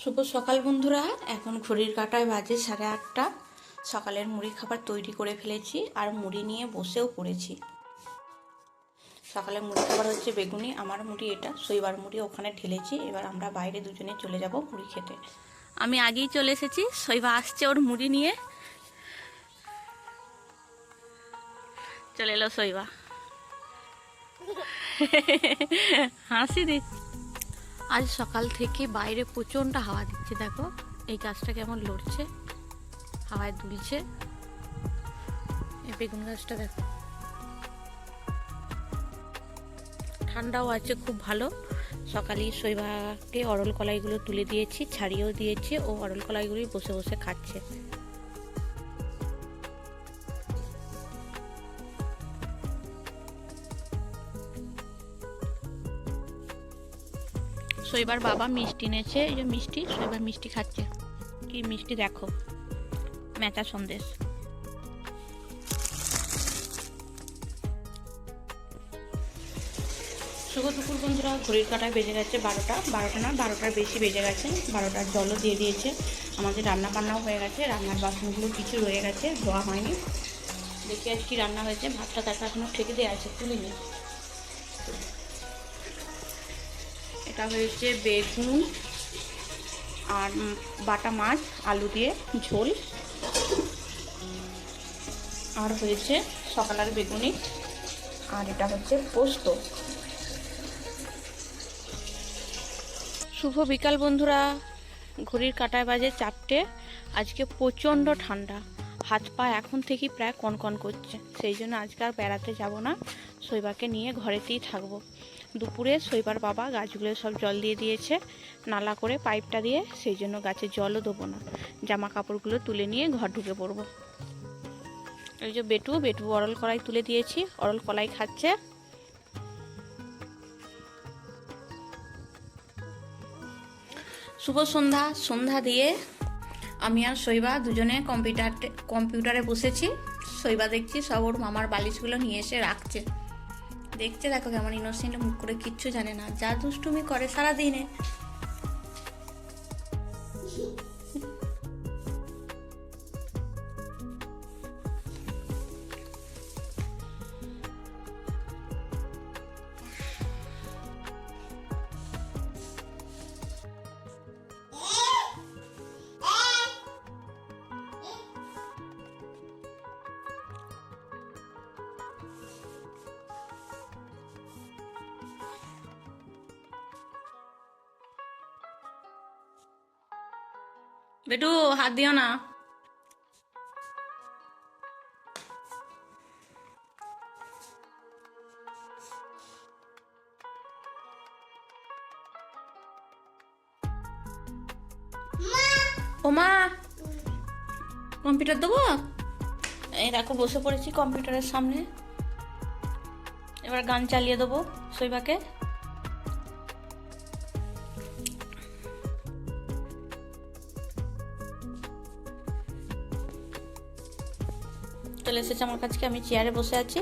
শুভ সকাল বন্ধুরা। এখন ঘড়ির কাঁটায় বাজে 8:30। সকালের মুড়ি খাবার তৈরি করে ফেলেছি আর মুড়ি নিয়ে বসেও পড়েছি। সকালের মুড়ি খাবার হচ্ছে বেগুনি, আমার মুড়ি এটা, শৈবার মুড়ি ওখানে ঢেলেছি। এবার আমরা বাইরে দুজনে চলে যাব মুড়ি খেতে। আমি আগেই চলে এসেছি, শৈবা আসছে ওর মুড়ি নিয়ে। চলে এলো শৈবা, হাসি দিচ্ছে। আজ সকাল থেকে বাইরে প্রচণ্ড হাওয়া দিচ্ছে, দেখো এই গাছটা কেমন লড়ছে, হাওয়ায় দুলছে। এই বেগুন গাছটা দেখো, ঠান্ডাও আছে খুব ভালো। সকালেই শৈবাকে অরল কলাইগুলো তুলে দিয়েছি, ছাড়িয়েও দিয়েছি, ও অরল কলাইগুলোই বসে বসে খাচ্ছে। শৈবার বাবা মিষ্টি এনেছে, এই যে মিষ্টি, শৈবার মিষ্টি খাচ্ছে। কি মিষ্টি দেখো, মেচা সন্দেশ। শুভ দুপুর বন্ধুরা, ঘড়ির কাঁটায় বেজে গেছে 12টা না, 12টার বেশি বেজে গেছে। 12টার জলও দিয়ে দিয়েছে। আমাদের রান্না বান্নাও হয়ে গেছে, রান্নার বাসনগুলো কিছু রয়ে গেছে, ধোয়া হয়নি। দেখি আজ কি রান্না হয়েছে। ভাতটা দেখা এখনো ঠেকে দেওয়া আছে, তুলিনি। এটা হয়েছে বেগুন আর বাটা মাছ আলু দিয়ে ঝোল, আর হয়েছে সকালের বেগুনি, আর এটা হচ্ছে পোস্ত। শুভ বিকাল বন্ধুরা, ঘড়ির কাঁটায় বাজে 4টে। আজকে প্রচণ্ড ঠান্ডা, হাত পা এখন থেকেই প্রায় কনকন করছে। সেই জন্য আজকে আর বেড়াতে যাব না, শৈবাকে নিয়ে ঘরেতেই থাকবো। দুপুরে শৈবার বাবা গাছগুলো সব জল দিয়ে দিয়েছে নালা করে পাইপটা দিয়ে, সেই জন্য গাছে জলও দেবো না। জামা কাপড়গুলো তুলে নিয়ে ঘর ঢুকে পড়বো। এই যে বেটু অরল কলাই তুলে দিয়েছি, অরল কলাই খাচ্ছে। শুভ সন্ধ্যা দিয়ে আমি আর শৈবা দুজনে কম্পিউটারে বসেছি। শৈবা দেখছি সব ওর মামার বালিশগুলো নিয়ে এসে রাখছে। দেখছে দেখো কেমন ইনোসেন্ট মুখ করে, কিচ্ছু জানে না, যা দুষ্টুমি করে সারাদিনে। বেটু হাত দিও না। ও মা, কম্পিউটার দেবো? এই দেখো বসে পড়েছি কম্পিউটারের সামনে, এবার গান চালিয়ে দেবো শৈবাকে। চলে এসেছে আমার কাছে, আমি চেয়ারে বসে আছি।